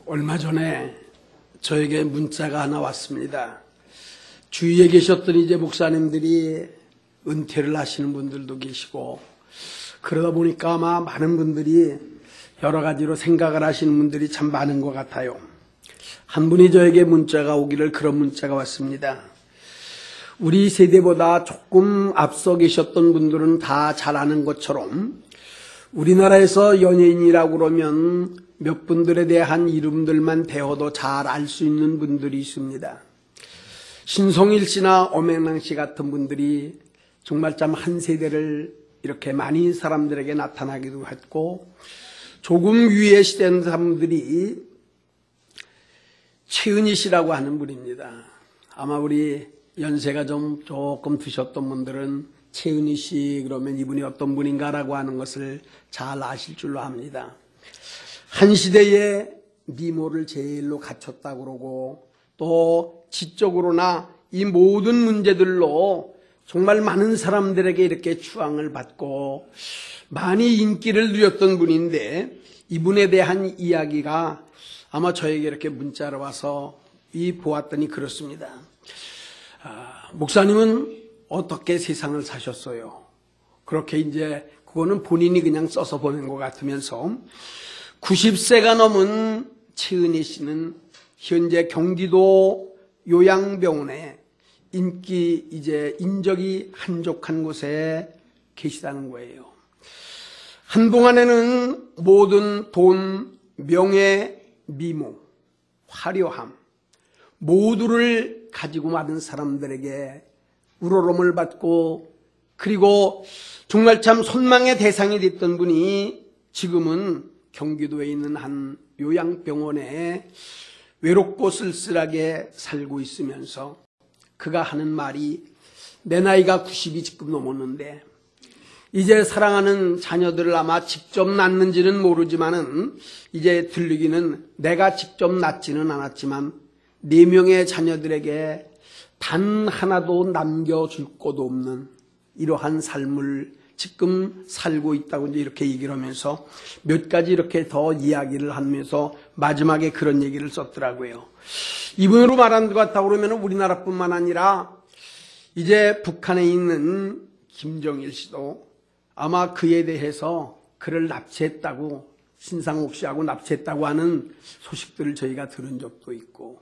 얼마 전에 저에게 문자가 하나 왔습니다. 주위에 계셨던 이제 목사님들이 은퇴를 하시는 분들도 계시고, 그러다 보니까 아마 많은 분들이 여러 가지로 생각을 하시는 분들이 참 많은 것 같아요. 한 분이 저에게 문자가 오기를 그런 문자가 왔습니다. 우리 세대보다 조금 앞서 계셨던 분들은 다 잘 아는 것처럼 우리나라에서 연예인이라고 그러면 몇 분들에 대한 이름들만 배워도 잘 알 수 있는 분들이 있습니다. 신송일 씨나 엄앵란 씨 같은 분들이 정말 참 한 세대를 이렇게 많이 사람들에게 나타나기도 했고, 조금 위에 시대는 사람들이 최은희 씨라고 하는 분입니다. 아마 우리 연세가 좀 조금 드셨던 분들은 최은희 씨 그러면 이분이 어떤 분인가라고 하는 것을 잘 아실 줄로 압니다. 한 시대에 미모를 제일로 갖췄다고 그러고, 또 지적으로나 이 모든 문제들로 정말 많은 사람들에게 이렇게 추앙을 받고 많이 인기를 누렸던 분인데, 이분에 대한 이야기가 아마 저에게 이렇게 문자로 와서 보았더니 그렇습니다. 목사님은 어떻게 세상을 사셨어요? 그렇게 이제 그거는 본인이 그냥 써서 보낸 것 같으면서, 90세가 넘은 최은희 씨는 현재 경기도 요양병원에 인적이 한적한 곳에 계시다는 거예요. 한동안에는 모든 돈, 명예, 미모, 화려함 모두를 가지고 많은 사람들에게 우러럼을 받고, 그리고 정말 참 선망의 대상이 됐던 분이 지금은 경기도에 있는 한 요양병원에 외롭고 쓸쓸하게 살고 있으면서 그가 하는 말이, 내 나이가 90이 지금 넘었는데 이제 사랑하는 자녀들을 아마 직접 낳는지는 모르지만은 이제 들리기는 내가 직접 낳지는 않았지만 4명의 자녀들에게 단 하나도 남겨줄 곳 없는 이러한 삶을 지금 살고 있다고 이제 이렇게 얘기를 하면서 몇 가지 이렇게 더 이야기를 하면서 마지막에 그런 얘기를 썼더라고요. 이분으로 말하는 것 같다고 그러면 우리나라뿐만 아니라 이제 북한에 있는 김정일 씨도 아마 그에 대해서 그를 납치했다고, 신상옥 씨하고 납치했다고 하는 소식들을 저희가 들은 적도 있고,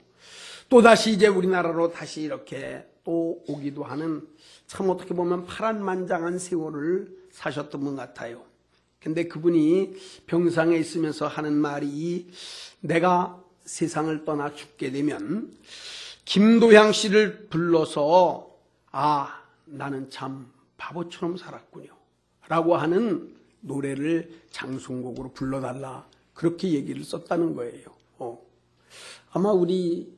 또다시 이제 우리나라로 다시 이렇게 또 오기도 하는, 참 어떻게 보면 파란만장한 세월을 사셨던 분 같아요. 근데 그분이 병상에 있으면서 하는 말이, 내가 세상을 떠나 죽게 되면 김도향 씨를 불러서 나는 참 바보처럼 살았군요 라고 하는 노래를 장송곡으로 불러달라, 그렇게 얘기를 썼다는 거예요. 아마 우리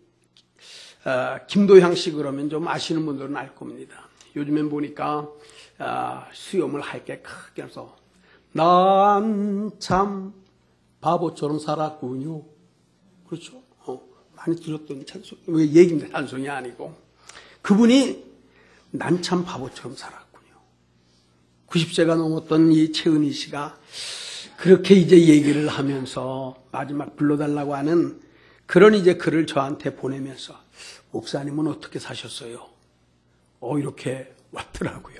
김도향 씨 그러면 좀 아시는 분들은 알 겁니다. 요즘엔 보니까 수염을 하얗게 크게 해서 난 참 바보처럼 살았군요. 그렇죠? 많이 들었던 찬송, 왜 얘기입니다. 찬송이 아니고. 그분이 난 참 바보처럼 살았군요. 90세가 넘었던 이 최은희 씨가 그렇게 이제 얘기를 하면서 마지막 불러달라고 하는 그런 이제 글을 저한테 보내면서, 목사님은 어떻게 사셨어요? 이렇게 왔더라고요.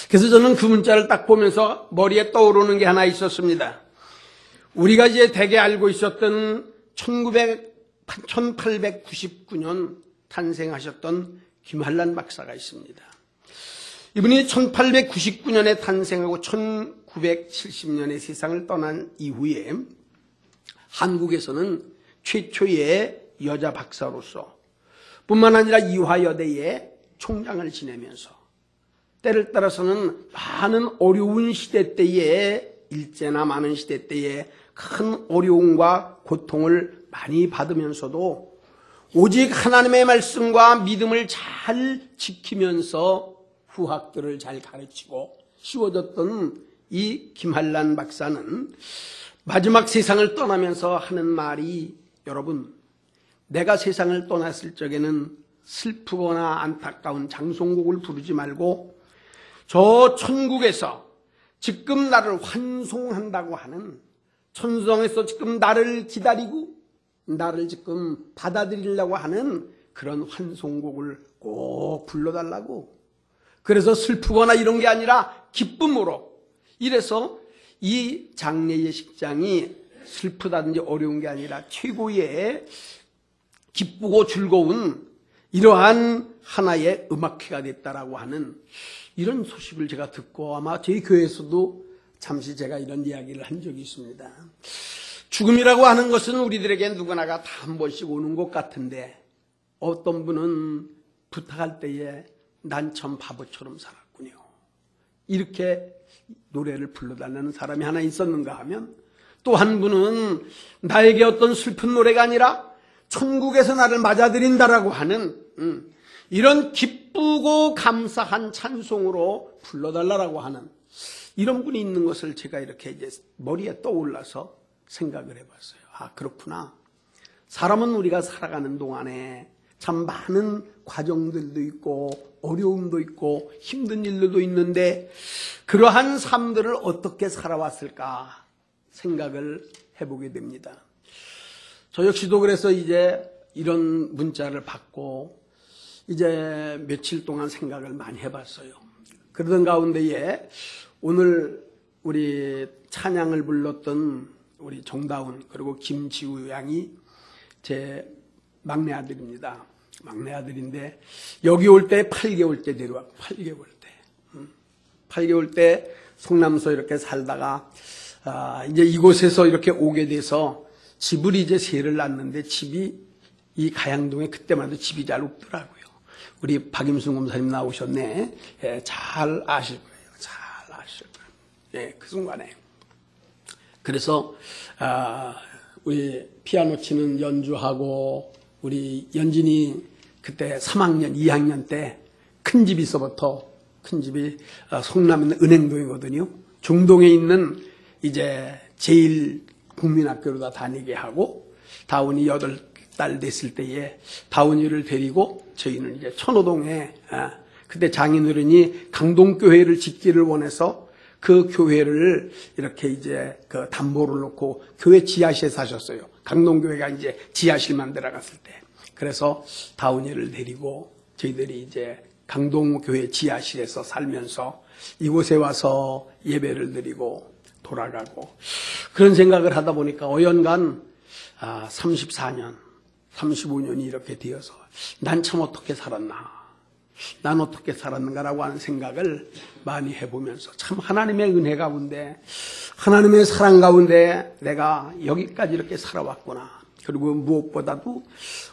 그래서 저는 그 문자를 딱 보면서 머리에 떠오르는 게 하나 있었습니다. 우리가 이제 대개 알고 있었던 1899년 탄생하셨던 김한란 박사가 있습니다. 이분이 1899년에 탄생하고 1970년에 세상을 떠난 이후에 한국에서는 최초의 여자 박사로서 뿐만 아니라 이화여대의 총장을 지내면서 때를 따라서는 많은 어려운 시대 때에, 일제나 많은 시대 때에 큰 어려움과 고통을 많이 받으면서도 오직 하나님의 말씀과 믿음을 잘 지키면서 후학들을 잘 가르치고 씌워줬던 이 김한란 박사는 마지막 세상을 떠나면서 하는 말이, 여러분, 내가 세상을 떠났을 적에는 슬프거나 안타까운 장송곡을 부르지 말고 저 천국에서 지금 나를 환송한다고 하는, 천성에서 지금 나를 기다리고 나를 지금 받아들이려고 하는 그런 환송곡을 꼭 불러달라고. 그래서 슬프거나 이런 게 아니라 기쁨으로. 이래서 이 장례 예식장이 슬프다든지 어려운 게 아니라 최고의 기쁘고 즐거운 이러한 하나의 음악회가 됐다라고 하는 이런 소식을 제가 듣고 아마 저희 교회에서도 잠시 제가 이런 이야기를 한 적이 있습니다. 죽음이라고 하는 것은 우리들에게 누구나가 다 한 번씩 오는 것 같은데 어떤 분은 부탁할 때에 난 참 바보처럼 살았군요. 이렇게 노래를 불러달라는 사람이 하나 있었는가 하면 또 한 분은 나에게 어떤 슬픈 노래가 아니라 천국에서 나를 맞아들인다라고 하는 이런 기쁘고 감사한 찬송으로 불러달라고 하는 이런 분이 있는 것을 제가 이렇게 이제 머리에 떠올라서 생각을 해봤어요. 아, 그렇구나. 사람은 우리가 살아가는 동안에 참 많은 과정들도 있고 어려움도 있고 힘든 일들도 있는데 그러한 삶들을 어떻게 살아왔을까 생각을 해보게 됩니다. 저 역시도 그래서 이제 이런 문자를 받고 이제 며칠 동안 생각을 많이 해봤어요. 그러던 가운데에 오늘 우리 찬양을 불렀던 우리 정다운 그리고 김지우 양이 제 막내 아들입니다. 막내 아들인데 여기 올 때 8개월 때 데려왔고 8개월 때 성남서 이렇게 살다가 이제 이곳에서 이렇게 오게 돼서 집을 이제 세를 놨는데 집이 이 가양동에 그때만 해도 집이 잘 없더라고요. 우리 박임순 검사님 나오셨네. 예, 잘 아실 거예요. 잘 아실 거예요. 예, 그 순간에. 그래서 우리 피아노 치는 연주하고 우리 연진이 그때 3학년, 2학년 때 큰 집에서부터 큰 집이 성남에 있는 은행동이거든요. 중동에 있는 이제 제일 국민학교로 다 다니게 하고 다운이 8달 됐을 때에 다운이를 데리고 저희는 이제 천호동에 그때 장인어른이 강동교회를 짓기를 원해서 그 교회를 이렇게 이제 그 담보를 놓고 교회 지하실에 사셨어요. 강동교회가 이제 지하실만 들어갔을 때. 그래서 다운이를 데리고 저희들이 이제 강동교회 지하실에서 살면서 이곳에 와서 예배를 드리고 돌아가고 그런 생각을 하다 보니까 어연간 34년, 35년이 이렇게 되어서 난 참 어떻게 살았나. 난 어떻게 살았는가라고 하는 생각을 많이 해보면서 참 하나님의 은혜 가운데 하나님의 사랑 가운데 내가 여기까지 이렇게 살아왔구나. 그리고 무엇보다도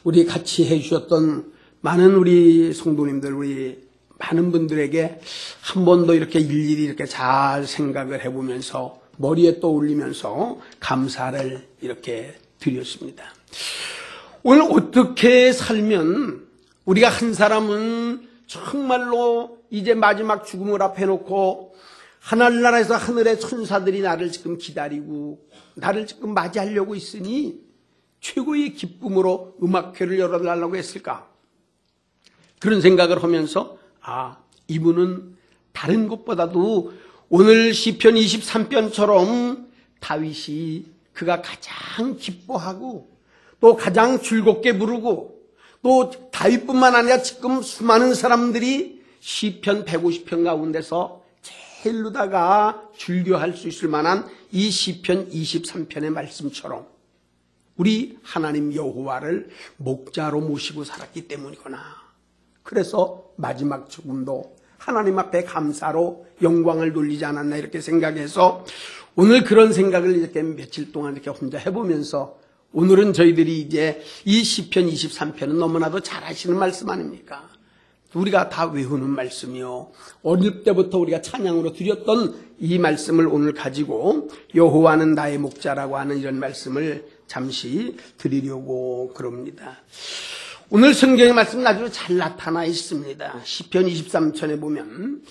우리 같이 해주셨던 많은 우리 성도님들 우리 많은 분들에게 한 번 더 이렇게 일일이 이렇게 잘 생각을 해보면서 머리에 떠올리면서 감사를 이렇게 드렸습니다. 오늘 어떻게 살면 우리가 한 사람은 정말로 이제 마지막 죽음을 앞에 놓고 하늘나라에서 하늘의 천사들이 나를 지금 기다리고 나를 지금 맞이하려고 있으니 최고의 기쁨으로 음악회를 열어달라고 했을까? 그런 생각을 하면서 이분은 다른 것보다도 오늘 시편 23편처럼 다윗이 그가 가장 기뻐하고 또 가장 즐겁게 부르고 또 다윗뿐만 아니라 지금 수많은 사람들이 시편 150편 가운데서 제일로다가 즐겨할 수 있을 만한 이 시편 23편의 말씀처럼 우리 하나님 여호와를 목자로 모시고 살았기 때문이구나. 그래서 마지막 죽음도 하나님 앞에 감사로 영광을 돌리지 않았나 이렇게 생각해서 오늘 그런 생각을 이렇게 며칠 동안 이렇게 혼자 해보면서 오늘은 저희들이 이제 이 시편 23편은 너무나도 잘 아시는 말씀 아닙니까? 우리가 다 외우는 말씀이요. 어릴 때부터 우리가 찬양으로 드렸던 이 말씀을 오늘 가지고 여호와는 나의 목자라고 하는 이런 말씀을 잠시 드리려고 그럽니다. 오늘 성경의 말씀은 아주 잘 나타나 있습니다. 시편 23편에 보면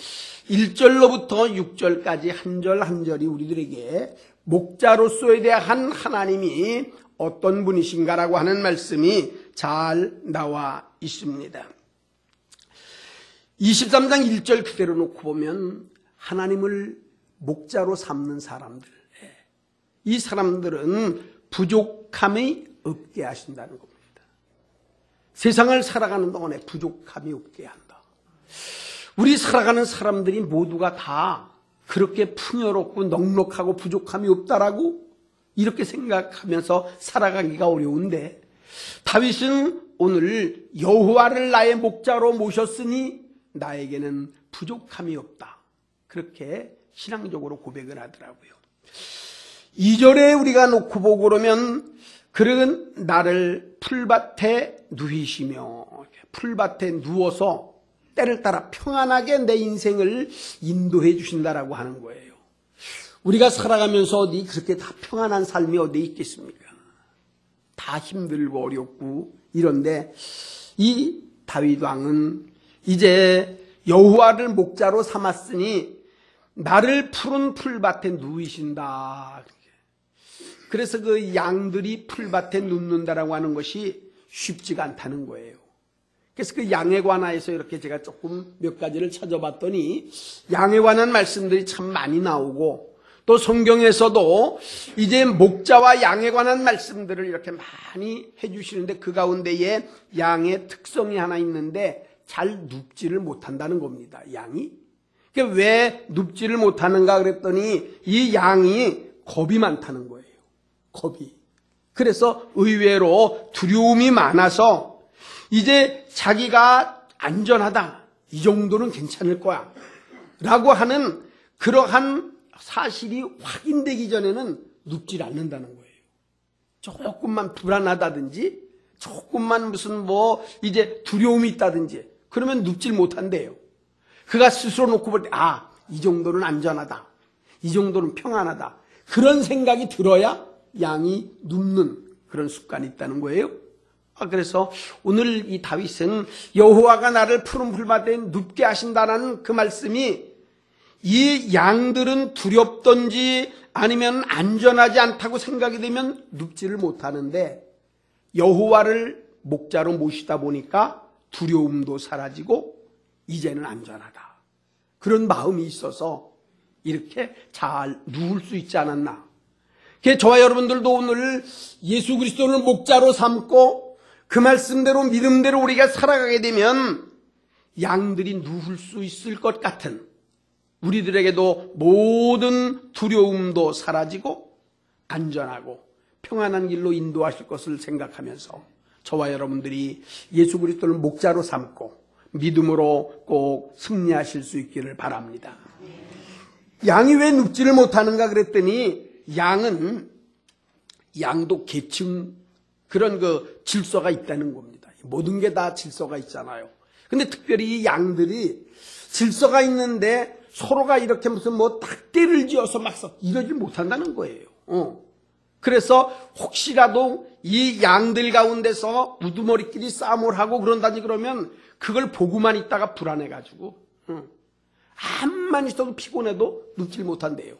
1절로부터 6절까지 한 절 한 절이 우리들에게 목자로서에 대한 하나님이 어떤 분이신가라고 하는 말씀이 잘 나와 있습니다. 23장 1절 그대로 놓고 보면 하나님을 목자로 삼는 사람들, 이 사람들은 부족함이 없게 하신다는 겁니다. 세상을 살아가는 동안에 부족함이 없게 한다. 우리 살아가는 사람들이 모두가 다 그렇게 풍요롭고 넉넉하고 부족함이 없다라고 이렇게 생각하면서 살아가기가 어려운데, 다윗은 오늘 여호와를 나의 목자로 모셨으니 나에게는 부족함이 없다, 그렇게 신앙적으로 고백을 하더라고요. 2절에 우리가 놓고 보고 그러면 그는 나를 풀밭에 누이시며, 풀밭에 누워서 때를 따라 평안하게 내 인생을 인도해 주신다라고 하는 거예요. 우리가 살아가면서 어디 그렇게 다 평안한 삶이 어디 있겠습니까? 다 힘들고 어렵고 이런데, 이 다윗 왕은 이제 여호와를 목자로 삼았으니 나를 푸른 풀밭에 누이신다. 그래서 그 양들이 풀밭에 눕는다라고 하는 것이 쉽지가 않다는 거예요. 그래서 그 양에 관하여서 이렇게 제가 조금 몇 가지를 찾아봤더니, 양에 관한 말씀들이 참 많이 나오고, 또 성경에서도 이제 목자와 양에 관한 말씀들을 이렇게 많이 해주시는데, 그 가운데에 양의 특성이 하나 있는데 잘 눕지를 못한다는 겁니다. 양이. 그러니까 왜 눕지를 못하는가 그랬더니, 이 양이 겁이 많다는 거예요. 겁이. 그래서 의외로 두려움이 많아서 이제 자기가 안전하다, 이 정도는 괜찮을 거야 라고 하는 그러한 사실이 확인되기 전에는 눕질 않는다는 거예요. 조금만 불안하다든지, 조금만 무슨 이제 두려움이 있다든지 그러면 눕질 못한대요. 그가 스스로 놓고 볼 때, 이 정도는 안전하다, 이 정도는 평안하다, 그런 생각이 들어야 양이 눕는 그런 습관이 있다는 거예요. 그래서 오늘 이 다윗은 여호와가 나를 푸른 풀밭에 눕게 하신다는 그 말씀이, 이 양들은 두렵던지 아니면 안전하지 않다고 생각이 되면 눕지를 못하는데, 여호와를 목자로 모시다 보니까 두려움도 사라지고 이제는 안전하다, 그런 마음이 있어서 이렇게 잘 누울 수 있지 않았나. 저와 여러분들도 오늘 예수 그리스도를 목자로 삼고 그 말씀대로 믿음대로 우리가 살아가게 되면 양들이 누울 수 있을 것 같은, 우리들에게도 모든 두려움도 사라지고 안전하고 평안한 길로 인도하실 것을 생각하면서 저와 여러분들이 예수 그리스도를 목자로 삼고 믿음으로 꼭 승리하실 수 있기를 바랍니다. 양이 왜 눕지를 못하는가 그랬더니, 양도 계층, 그런 그 질서가 있다는 겁니다. 모든 게 다 질서가 있잖아요. 근데 특별히 이 양들이 질서가 있는데 서로가 이렇게 무슨 닭대를 지어서 막 이러지 못한다는 거예요. 그래서 혹시라도 이 양들 가운데서 우두머리끼리 싸움을 하고 그런다니 그러면 그걸 보고만 있다가 불안해가지고 암만 있어도 피곤해도 눕질 못한대요.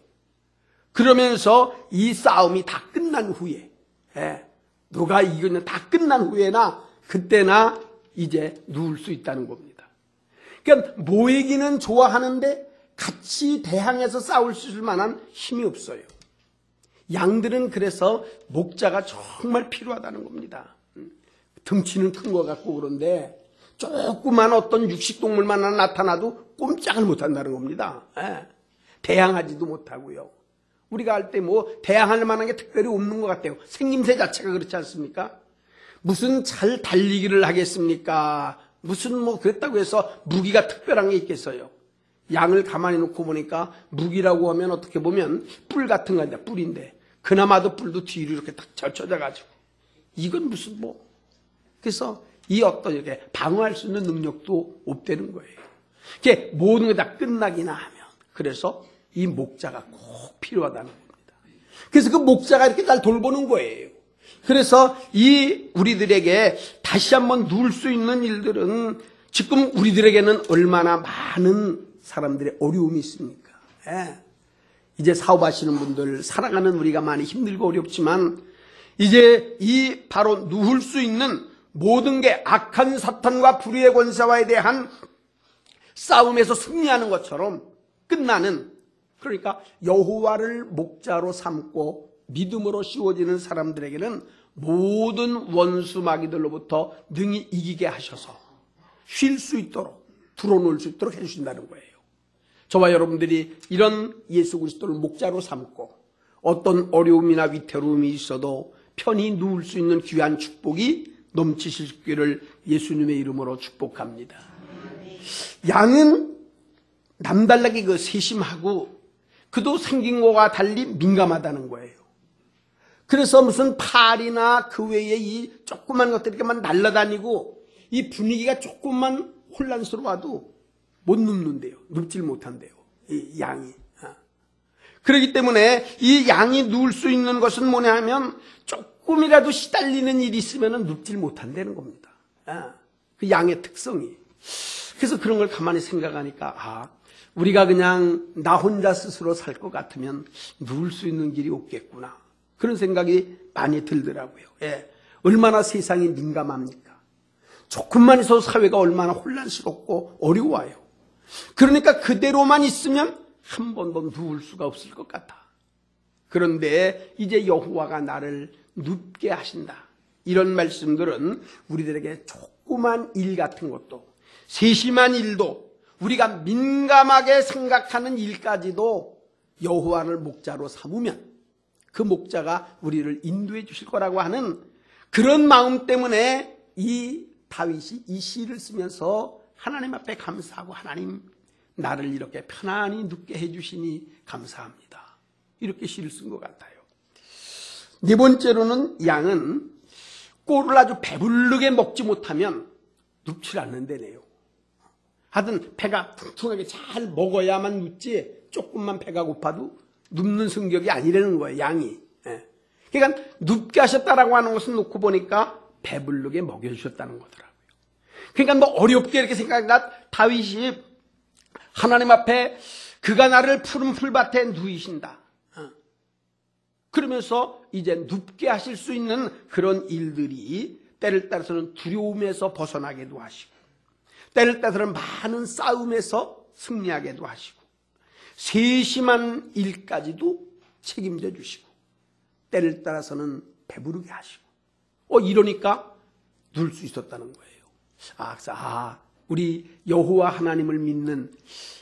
그러면서 이 싸움이 다 끝난 후에, 누가 이기는 다 끝난 후에나 그때나 이제 누울 수 있다는 겁니다. 그러니까 모이기는 좋아하는데 같이 대항해서 싸울 수 있을 만한 힘이 없어요. 양들은 그래서 목자가 정말 필요하다는 겁니다. 덩치는 큰 것 같고 그런데 조그만 어떤 육식동물만 하나 나타나도 꼼짝을 못한다는 겁니다. 대항하지도 못하고요. 우리가 할 때 대항할 만한 게 특별히 없는 것 같아요. 생김새 자체가 그렇지 않습니까? 무슨 잘 달리기를 하겠습니까? 무슨 그랬다고 해서 무기가 특별한 게 있겠어요? 양을 가만히 놓고 보니까 무기라고 하면 어떻게 보면 뿔 같은 건데, 뿔인데 그나마도 뿔도 뒤로 이렇게 딱 젖혀져가지고 이건 무슨 그래서 이 어떤 이렇게 방어할 수 있는 능력도 없다는 거예요. 이게 모든 게 다 끝나기나 하면, 그래서 이 목자가 꼭 필요하다는 겁니다. 그래서 그 목자가 이렇게 날 돌보는 거예요. 그래서 이 우리들에게 다시 한번 누울 수 있는 일들은 지금 우리들에게는 얼마나 많은 사람들의 어려움이 있습니까? 이제 사업하시는 분들, 살아가는 우리가 많이 힘들고 어렵지만 이제 이 바로 누울 수 있는 모든 게 악한 사탄과 불의의 권세와에 대한 싸움에서 승리하는 것처럼 끝나는, 그러니까 여호와를 목자로 삼고 믿음으로 씌워지는 사람들에게는 모든 원수 마귀들로부터 능히 이기게 하셔서 쉴 수 있도록 들어놓을 수 있도록 해주신다는 거예요. 저와 여러분들이 이런 예수 그리스도를 목자로 삼고 어떤 어려움이나 위태로움이 있어도 편히 누울 수 있는 귀한 축복이 넘치실 수 있기를 예수님의 이름으로 축복합니다. 양은 남달라게 그 세심하고 그도 생긴 것과 달리 민감하다는 거예요. 그래서 무슨 팔이나 그 외에 이 조그만 것들이 이렇게만 날아다니고 이 분위기가 조금만 혼란스러워도 못 눕는데요. 눕질 못한대요. 이 양이. 그렇기 때문에 이 양이 누울 수 있는 것은 뭐냐 하면 조금이라도 시달리는 일이 있으면 눕질 못한다는 겁니다. 그 양의 특성이. 그래서 그런 걸 가만히 생각하니까 우리가 그냥 나 혼자 스스로 살 것 같으면 누울 수 있는 길이 없겠구나. 그런 생각이 많이 들더라고요. 얼마나 세상이 민감합니까? 조금만 있어도 사회가 얼마나 혼란스럽고 어려워요. 그러니까 그대로만 있으면 한 번도 누울 수가 없을 것 같아. 그런데 이제 여호와가 나를 눕게 하신다. 이런 말씀들은 우리들에게 조그만 일 같은 것도, 세심한 일도, 우리가 민감하게 생각하는 일까지도 여호와를 목자로 삼으면 그 목자가 우리를 인도해 주실 거라고 하는 그런 마음 때문에 이 다윗이 이 시를 쓰면서 하나님 앞에 감사하고, 하나님 나를 이렇게 편안히 눕게 해주시니 감사합니다. 이렇게 시를 쓴 것 같아요. 네 번째로는 양은 꼴을 아주 배부르게 먹지 못하면 눕질 않는다네요. 하여튼 배가 퉁퉁하게 잘 먹어야만 눕지 조금만 배가 고파도 눕는 성격이 아니라는 거예요, 양이. 그러니까 눕게 하셨다라고 하는 것은 놓고 보니까 배부르게 먹여주셨다는 거더라고요. 그러니까 뭐 어렵게 이렇게 생각나 다윗이 하나님 앞에 그가 나를 푸른 풀밭에 누이신다. 그러면서 이제 눕게 하실 수 있는 그런 일들이 때를 따라서는 두려움에서 벗어나게도 하시고, 때를 따라서는 많은 싸움에서 승리하게도 하시고, 세심한 일까지도 책임져 주시고, 때를 따라서는 배부르게 하시고, 이러니까 누울 수 있었다는 거예요. 우리 여호와 하나님을 믿는,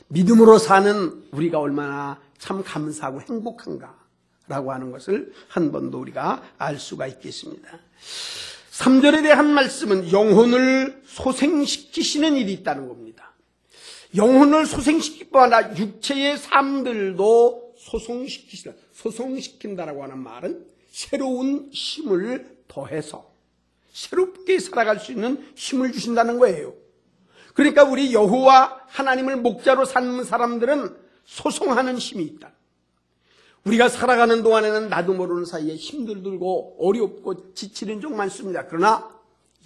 믿음으로 사는 우리가 얼마나 참 감사하고 행복한가라고 하는 것을 한 번 더 우리가 알 수가 있겠습니다. 3절에 대한 말씀은 영혼을 소생시키시는 일이 있다는 겁니다. 영혼을 소생시킬 뿐 아니라 육체의 삶들도 소생시킨다라고 하는 말은 새로운 힘을 더해서 새롭게 살아갈 수 있는 힘을 주신다는 거예요. 그러니까 우리 여호와 하나님을 목자로 삼는 사람들은 소송하는 힘이 있다. 우리가 살아가는 동안에는 나도 모르는 사이에 힘들고 어렵고 지치는 종 많습니다. 그러나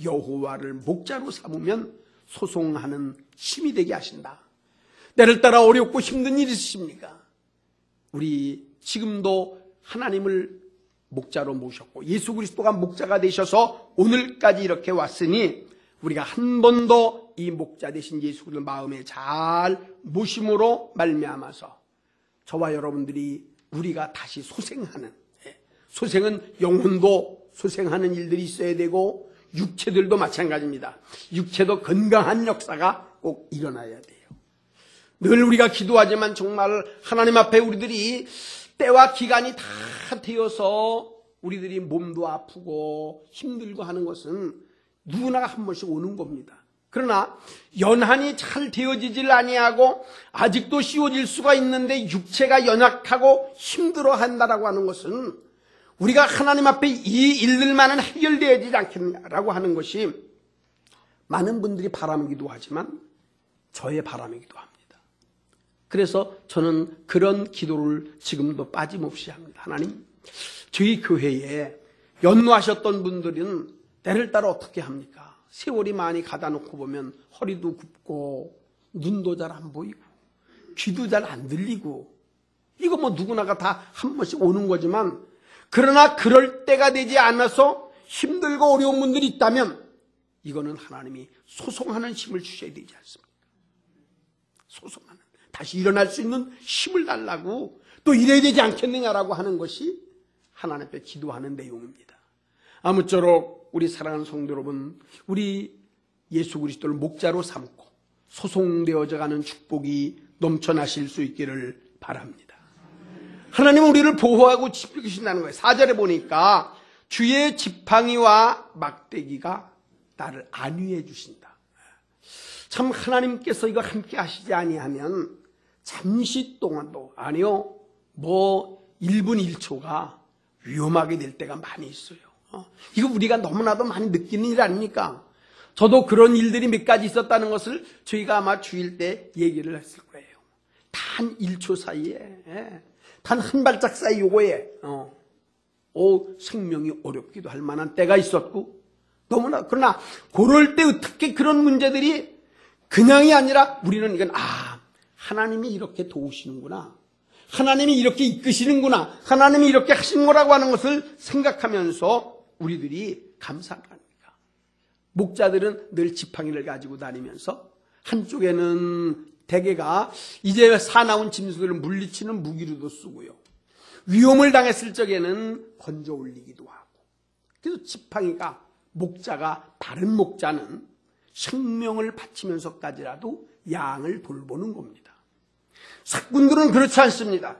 여호와를 목자로 삼으면 소송하는 힘이 되게 하신다. 때를 따라 어렵고 힘든 일이 있으십니까? 우리 지금도 하나님을 목자로 모셨고 예수 그리스도가 목자가 되셔서 오늘까지 이렇게 왔으니 우리가 한 번도 이 목자 되신 예수 그리스도 마음에 잘 모심으로 말미암아서 저와 여러분들이 우리가 다시 소생하는, 소생은 영혼도 소생하는 일들이 있어야 되고 육체들도 마찬가지입니다. 육체도 건강한 역사가 꼭 일어나야 돼요. 늘 우리가 기도하지만 정말 하나님 앞에 우리들이 때와 기간이 다 되어서 우리들이 몸도 아프고 힘들고 하는 것은 누구나 한 번씩 오는 겁니다. 그러나 연한이 잘 되어지질 아니하고 아직도 씌워질 수가 있는데 육체가 연약하고 힘들어한다라고 하는 것은 우리가 하나님 앞에 이 일들만은 해결되어지지 않겠냐라고 하는 것이 많은 분들이 바람이기도 하지만 저의 바람이기도 합니다. 그래서 저는 그런 기도를 지금도 빠짐없이 합니다. 하나님, 저희 교회에 연로하셨던 분들은 때를 따라 어떻게 합니까? 세월이 많이 가다 놓고 보면 허리도 굽고 눈도 잘 안 보이고 귀도 잘 안 들리고 이거 뭐 누구나가 다 한 번씩 오는 거지만 그러나 그럴 때가 되지 않아서 힘들고 어려운 분들이 있다면 이거는 하나님이 소송하는 힘을 주셔야 되지 않습니까? 소송하는, 다시 일어날 수 있는 힘을 달라고 또 이래야 되지 않겠느냐라고 하는 것이 하나님 앞에 기도하는 내용입니다. 아무쪼록 우리 사랑하는 성도 여러분, 우리 예수 그리스도를 목자로 삼고 소송되어져 가는 축복이 넘쳐나실 수 있기를 바랍니다. 하나님은 우리를 보호하고 지키신다는 거예요. 4절에 보니까 주의 지팡이와 막대기가 나를 안위해 주신다. 참 하나님께서 이거 함께 하시지 아니하면 잠시 동안도, 아니요, 1분 1초가 위험하게 될 때가 많이 있어요. 이거 우리가 너무나도 많이 느끼는 일 아닙니까? 저도 그런 일들이 몇 가지 있었다는 것을 저희가 아마 주일 때 얘기를 했을 거예요. 단 1초 사이에, 단 한 발짝 사이 요거에 생명이 어렵기도 할 만한 때가 있었고, 너무나, 그러나 그럴 때 어떻게 그런 문제들이 그냥이 아니라 우리는 이건 하나님이 이렇게 도우시는구나, 하나님이 이렇게 이끄시는구나, 하나님이 이렇게 하신 거라고 하는 것을 생각하면서 우리들이 감사합니다. 목자들은 늘 지팡이를 가지고 다니면서 한쪽에는 대개가 이제 사나운 짐승들을 물리치는 무기로도 쓰고요, 위험을 당했을 적에는 건져 올리기도 하고. 그래서 지팡이가, 목자가, 다른 목자는 생명을 바치면서까지라도 양을 돌보는 겁니다. 삭군들은 그렇지 않습니다.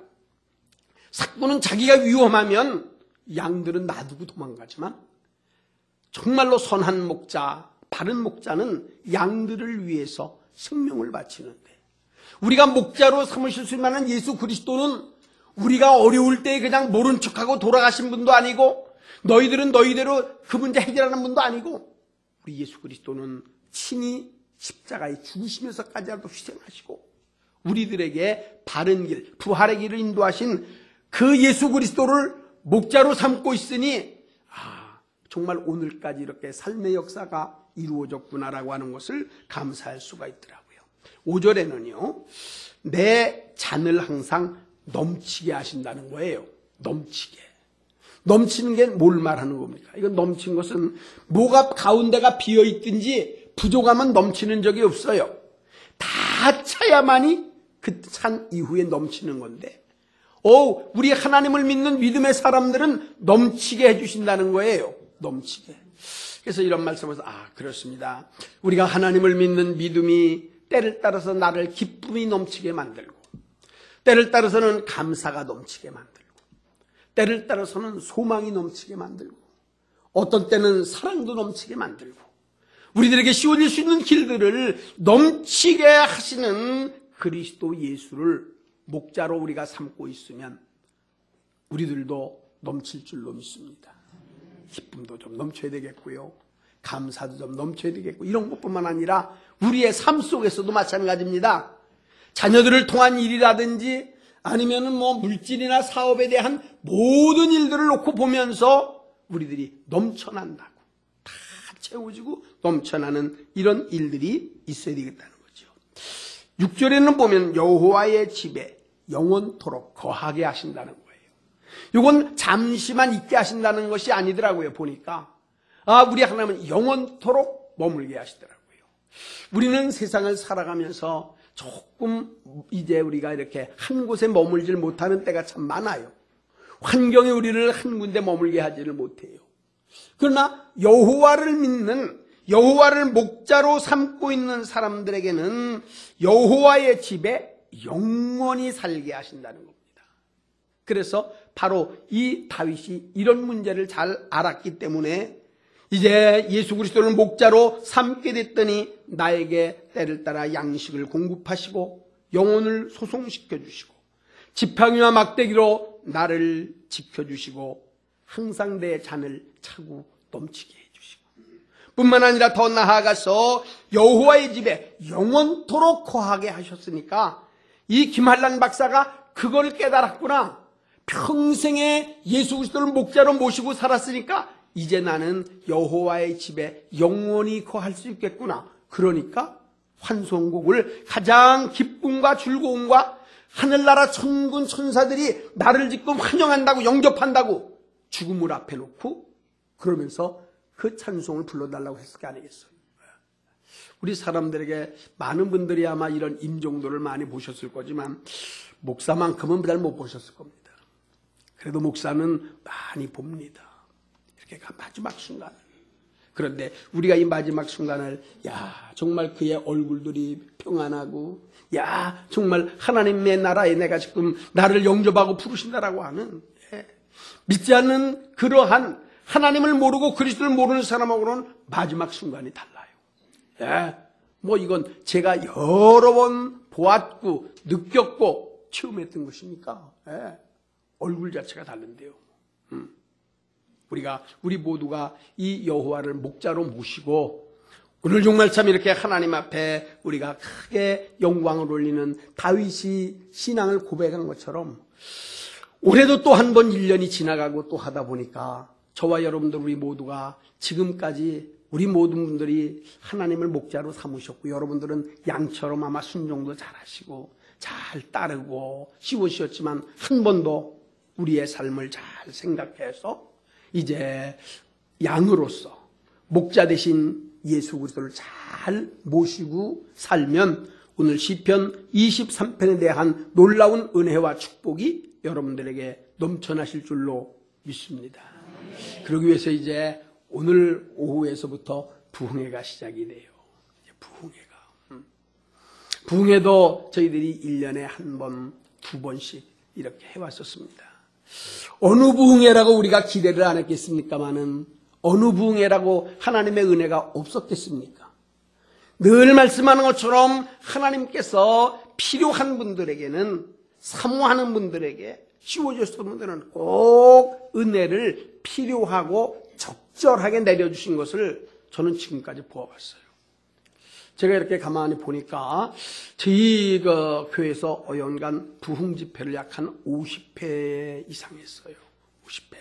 삭군은 자기가 위험하면 양들은 놔두고 도망가지만 정말로 선한 목자, 바른 목자는 양들을 위해서 생명을 바치는데, 우리가 목자로 삼으실 수 있는 예수 그리스도는 우리가 어려울 때 그냥 모른 척하고 돌아가신 분도 아니고, 너희들은 너희대로 그 문제 해결하는 분도 아니고, 우리 예수 그리스도는 친히 십자가에 죽으시면서까지라도 희생하시고 우리들에게 바른 길, 부활의 길을 인도하신 그 예수 그리스도를 목자로 삼고 있으니 정말 오늘까지 이렇게 삶의 역사가 이루어졌구나라고 하는 것을 감사할 수가 있더라고요. 5절에는요, 내 잔을 항상 넘치게 하신다는 거예요. 넘치게. 넘치는 게 뭘 말하는 겁니까? 이건 넘친 것은 뭐가 가운데가 비어있든지 부족하면 넘치는 적이 없어요. 다 차야만이 그 찬 이후에 넘치는 건데, 우리 하나님을 믿는 믿음의 사람들은 넘치게 해주신다는 거예요. 넘치게. 그래서 이런 말씀을 해서 그렇습니다. 우리가 하나님을 믿는 믿음이 때를 따라서 나를 기쁨이 넘치게 만들고, 때를 따라서는 감사가 넘치게 만들고, 때를 따라서는 소망이 넘치게 만들고, 어떤 때는 사랑도 넘치게 만들고, 우리들에게 씌워질 수 있는 길들을 넘치게 하시는 그리스도 예수를 목자로 우리가 삼고 있으면 우리들도 넘칠 줄로 믿습니다. 기쁨도 좀 넘쳐야 되겠고요, 감사도 좀 넘쳐야 되겠고, 이런 것뿐만 아니라 우리의 삶 속에서도 마찬가지입니다. 자녀들을 통한 일이라든지 아니면은 물질이나 사업에 대한 모든 일들을 놓고 보면서 우리들이 넘쳐난다고, 다 채워지고 넘쳐나는 이런 일들이 있어야 되겠다는 거죠. 6절에는 보면 여호와의 집에 영원토록 거하게 하신다는 거예요. 이건 잠시만 있게 하신다는 것이 아니더라고요. 보니까 우리 하나님은 영원토록 머물게 하시더라고요. 우리는 세상을 살아가면서 조금 이제 우리가 이렇게 한 곳에 머물질 못하는 때가 참 많아요. 환경이 우리를 한 군데 머물게 하지를 못해요. 그러나 여호와를 믿는, 여호와를 목자로 삼고 있는 사람들에게는 여호와의 집에 영원히 살게 하신다는 겁니다. 그래서 바로 이 다윗이 이런 문제를 잘 알았기 때문에 이제 예수 그리스도를 목자로 삼게 됐더니 나에게 때를 따라 양식을 공급하시고 영혼을 소송시켜 주시고 지팡이와 막대기로 나를 지켜주시고 항상 내 잔을 차고 넘치게 해주시고, 뿐만 아니라 더 나아가서 여호와의 집에 영원토록 거하게 하셨으니까 이 김한란 박사가 그걸 깨달았구나. 평생에 예수 그리스도를 목자로 모시고 살았으니까 이제 나는 여호와의 집에 영원히 거할 수 있겠구나. 그러니까 환송곡을 가장 기쁨과 즐거움과 하늘나라 천군 천사들이 나를 지금 환영한다고, 영접한다고 죽음을 앞에 놓고 그러면서 그 찬송을 불러달라고 했을 게 아니겠어요. 우리 사람들에게 많은 분들이 아마 이런 임종도를 많이 보셨을 거지만 목사만큼은 잘 못 보셨을 겁니다. 그래도 목사는 많이 봅니다. 그러니까 마지막 순간. 그런데 우리가 이 마지막 순간을 정말 그의 얼굴들이 평안하고 정말 하나님의 나라에 내가 지금 나를 영접하고 부르신다라고 하는 믿지 않는 그러한 하나님을 모르고 그리스도를 모르는 사람하고는 마지막 순간이 달라요. 뭐 이건 제가 여러 번 보았고 느꼈고 체험했던 것이니까 얼굴 자체가 다른데요. 우리 모두가 이 여호와를 목자로 모시고 오늘 정말 참 이렇게 하나님 앞에 우리가 크게 영광을 올리는 다윗이 신앙을 고백한 것처럼 올해도 또 한 번 1년이 지나가고 또 하다 보니까 저와 여러분들 우리 모두가 지금까지 우리 모든 분들이 하나님을 목자로 삼으셨고 여러분들은 양처럼 아마 순종도 잘하시고 잘 따르고 씌우셨지만 한 번도 우리의 삶을 잘 생각해서 이제 양으로서 목자 되신 예수 그리스도를 잘 모시고 살면 오늘 시편 23편에 대한 놀라운 은혜와 축복이 여러분들에게 넘쳐나실 줄로 믿습니다. 그러기 위해서 이제 오늘 오후에서부터 부흥회가 시작이 돼요. 부흥회도 저희들이 1년에 한 번, 두 번씩 이렇게 해왔었습니다. 어느 부흥회라고 우리가 기대를 안 했겠습니까마는 어느 부흥회라고 하나님의 은혜가 없었겠습니까? 늘 말씀하는 것처럼 하나님께서 필요한 분들에게는 사모하는 분들에게 씌워주셨던 분들은 꼭 은혜를 필요하고 적절하게 내려주신 것을 저는 지금까지 보아봤어요. 제가 이렇게 가만히 보니까 저희 교회에서 어연간 부흥 집회를 약 한 50회 이상 했어요. 50회.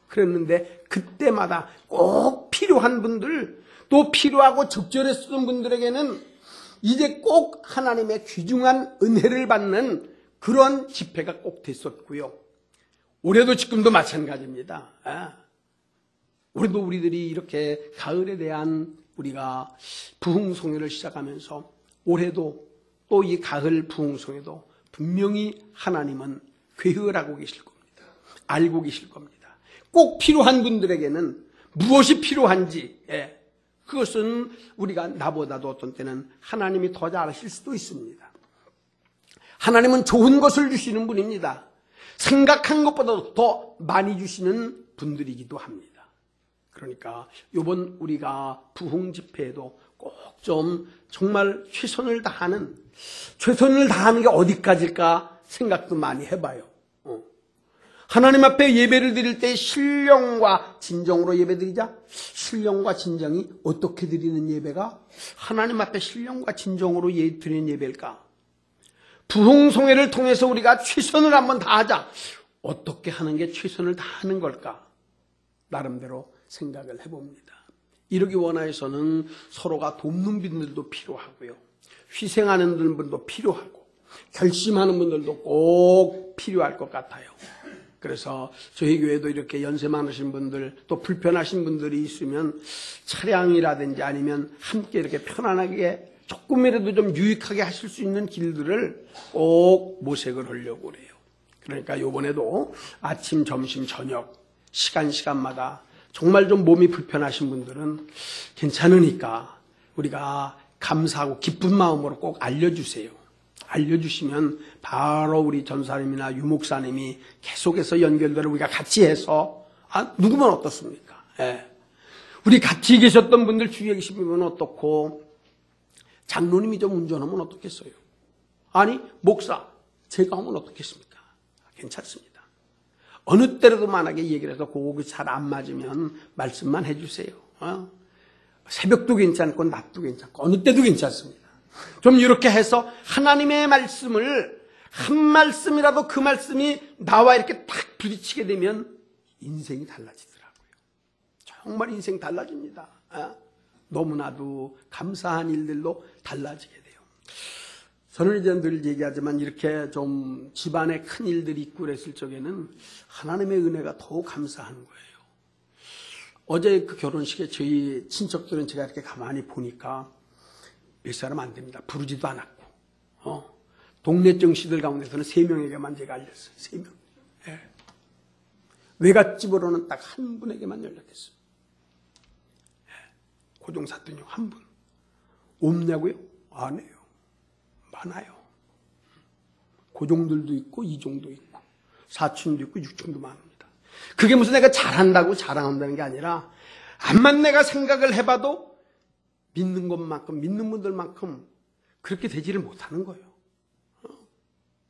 그랬는데 그때마다 꼭 필요한 분들 또 필요하고 적절했던 분들에게는 이제 꼭 하나님의 귀중한 은혜를 받는 그런 집회가 꼭 됐었고요. 올해도 지금도 마찬가지입니다. 올해도 우리들이 이렇게 가을에 대한 우리가 부흥송회를 시작하면서 올해도 또 이 가을 부흥송회도 분명히 하나님은 계획을 하고 계실 겁니다. 알고 계실 겁니다. 꼭 필요한 분들에게는 무엇이 필요한지 그것은 우리가 나보다도 어떤 때는 하나님이 더 잘 아실 수도 있습니다. 하나님은 좋은 것을 주시는 분입니다. 생각한 것보다 더 많이 주시는 분들이기도 합니다. 그러니까 이번 우리가 부흥 집회에도 꼭 좀 정말 최선을 다하는 게 어디까지일까 생각도 많이 해봐요. 하나님 앞에 예배를 드릴 때 신령과 진정으로 예배드리자. 신령과 진정이 어떻게 드리는 예배가 하나님 앞에 신령과 진정으로 드리는 예배일까? 부흥송회를 통해서 우리가 최선을 한번 다하자. 어떻게 하는 게 최선을 다하는 걸까? 나름대로 생각을 해봅니다. 이러기 원하여서는 서로가 돕는 분들도 필요하고요. 희생하는 분들도 필요하고 결심하는 분들도 꼭 필요할 것 같아요. 그래서 저희 교회도 이렇게 연세 많으신 분들 또 불편하신 분들이 있으면 차량이라든지 아니면 함께 이렇게 편안하게 조금이라도 좀 유익하게 하실 수 있는 길들을 꼭 모색을 하려고 그래요. 그러니까 이번에도 아침, 점심, 저녁 시간마다 정말 좀 몸이 불편하신 분들은 괜찮으니까 우리가 감사하고 기쁜 마음으로 꼭 알려주세요. 알려주시면 바로 우리 전사님이나 유목사님이 계속해서 연결들을 우리가 같이 해서 누구면 어떻습니까? 우리 같이 계셨던 분들 주위에 계신 분은 어떻고 장로님이 좀 운전하면 어떻겠어요? 아니 목사 제가 하면 어떻겠습니까? 괜찮습니다. 어느 때라도 만약에 얘기를 해서 그거 잘 안 맞으면 말씀만 해주세요. 새벽도 괜찮고 낮도 괜찮고 어느 때도 괜찮습니다. 좀 이렇게 해서 하나님의 말씀을 한 말씀이라도 그 말씀이 나와 이렇게 딱 부딪히게 되면 인생이 달라지더라고요. 정말 인생 달라집니다. 너무나도 감사한 일들로 달라지게 돼요. 저는 이제 늘 얘기하지만 이렇게 좀 집안에 큰 일들이 있고 그랬을 적에는 하나님의 은혜가 더욱 감사한 거예요. 어제 그 결혼식에 저희 친척들은 제가 이렇게 가만히 보니까 몇 사람 안 됩니다. 부르지도 않았고, 동네 정씨들 가운데서는 3명에게만 제가 알렸어요. 3명. 외갓집으로는 딱 한 분에게만 연락했어요. 고종사또요, 한 분. 없냐고요? 안 해요. 많아요. 고종들도 있고 이종도 있고 사촌도 있고 육촌도 많습니다. 그게 무슨 내가 잘한다고 자랑한다는 게 아니라 암만 내가 생각을 해봐도 믿는 것만큼, 믿는 분들만큼 그렇게 되지를 못하는 거예요.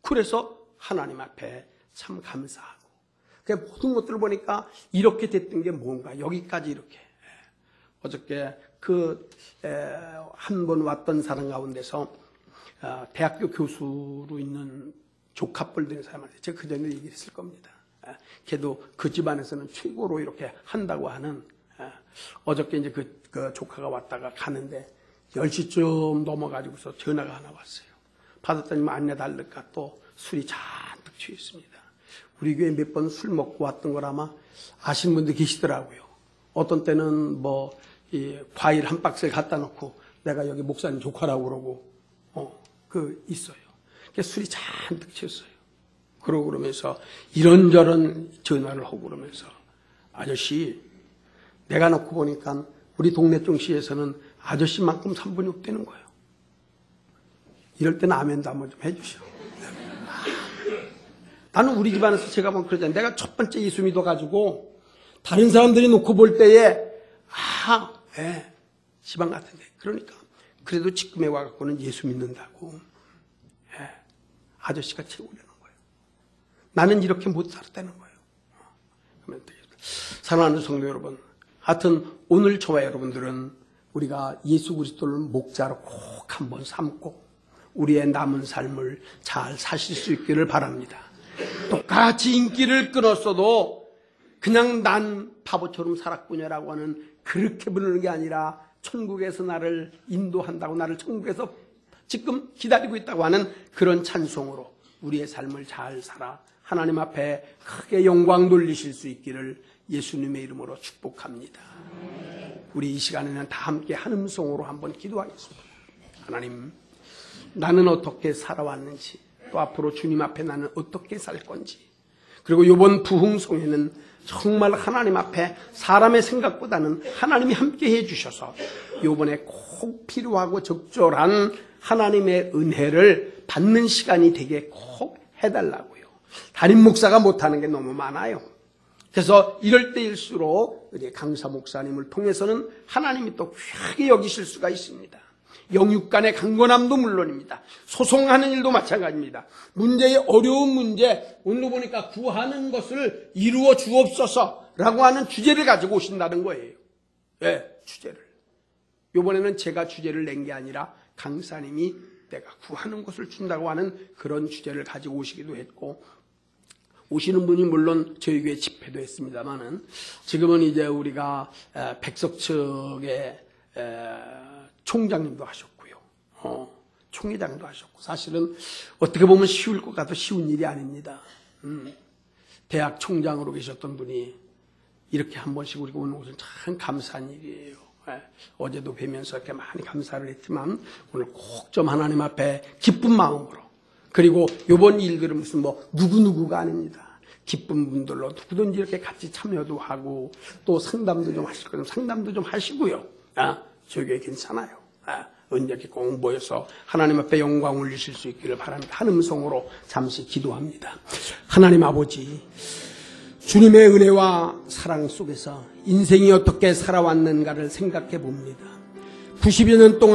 그래서 하나님 앞에 참 감사하고, 그 모든 것들을 보니까 이렇게 됐던 게 뭔가, 여기까지 이렇게. 어저께 한 번 왔던 사람 가운데서 대학교 교수로 있는 조카뻘 된 사람한테 제가 그 전에 얘기를 했을 겁니다. 걔도 그 집안에서는 최고로 이렇게 한다고 하는, 어저께 이제 그 조카가 왔다가 가는데 10시쯤 넘어가지고서 전화가 하나 왔어요. 받았더니 안내 달랄까 또 술이 잔뜩 취해 있습니다. 우리 교회 몇 번 술 먹고 왔던 걸 아마 아시는 분들 계시더라고요. 어떤 때는 이 과일 한 박스를 갖다 놓고 내가 여기 목사님 조카라고 그러고, 있어요. 술이 잔뜩 취했어요. 그러면서 이런저런 전화를 하고 그러면서, 아저씨, 내가 놓고 보니까 우리 동네 종시에서는 아저씨만큼 3분이 없다는 거예요. 이럴 때는 아멘도 한번 좀 해주셔. 나는 우리 집안에서 제가 뭐 그러잖아요. 내가 첫 번째 예수 믿어가지고 다른 사람들이 놓고 볼 때에 지방 같은데, 그러니까 그래도 지금에 와갖고는 예수 믿는다고. 아저씨가 최고라는 거예요. 나는 이렇게 못 살았다는 거예요. 사랑하는 성도 여러분, 하여튼 오늘 저와 여러분들은 우리가 예수 그리스도를 목자로 꼭 한번 삼고 우리의 남은 삶을 잘 사실 수 있기를 바랍니다. 똑같이 인기를 끊었어도 그냥 난 바보처럼 살았군요라고 하는, 그렇게 부르는 게 아니라 천국에서 나를 인도한다고, 나를 천국에서 지금 기다리고 있다고 하는 그런 찬송으로 우리의 삶을 잘 살아 하나님 앞에 크게 영광 돌리실 수 있기를 예수님의 이름으로 축복합니다. 우리 이 시간에는 다 함께 한 음성으로 한번 기도하겠습니다. 하나님, 나는 어떻게 살아왔는지, 또 앞으로 주님 앞에 나는 어떻게 살 건지, 그리고 이번 부흥송에는 정말 하나님 앞에 사람의 생각보다는 하나님이 함께 해주셔서 이번에 꼭 필요하고 적절한 하나님의 은혜를 받는 시간이 되게 꼭 해달라고요. 담임 목사가 못하는 게 너무 많아요. 그래서 이럴 때일수록 우리 강사 목사님을 통해서는 하나님이 또 귀하게 여기실 수가 있습니다. 영육 간의 강건함도 물론입니다. 소송하는 일도 마찬가지입니다. 문제의 어려운 문제, 오늘 보니까 구하는 것을 이루어 주옵소서라고 하는 주제를 가지고 오신다는 거예요. 주제를. 이번에는 제가 주제를 낸 게 아니라 강사님이 내가 구하는 것을 준다고 하는 그런 주제를 가지고 오시기도 했고, 오시는 분이 물론 저희 교회 집회도 했습니다만은, 지금은 이제 우리가 백석측의 총장님도 하셨고요. 총회장도 하셨고, 사실은 어떻게 보면 쉬울 것 같아도 쉬운 일이 아닙니다. 대학 총장으로 계셨던 분이 이렇게 한 번씩 우리가 오는 것은 참 감사한 일이에요. 어제도 뵈면서 이렇게 많이 감사를 했지만 오늘 꼭 좀 하나님 앞에 기쁜 마음으로, 그리고 이번 일들은 무슨 누구누구가 아닙니다. 기쁜 분들로 누구든지 이렇게 같이 참여도 하고 또 상담도 좀 하실 거면 상담도 좀 하시고요. 저게 괜찮아요. 언제게 꼭 모여서 하나님 앞에 영광 올리실 수 있기를 바랍니다. 한 음성으로 잠시 기도합니다. 하나님 아버지, 주님의 은혜와 사랑 속에서 인생이 어떻게 살아왔는가를 생각해 봅니다. 90여 년 동안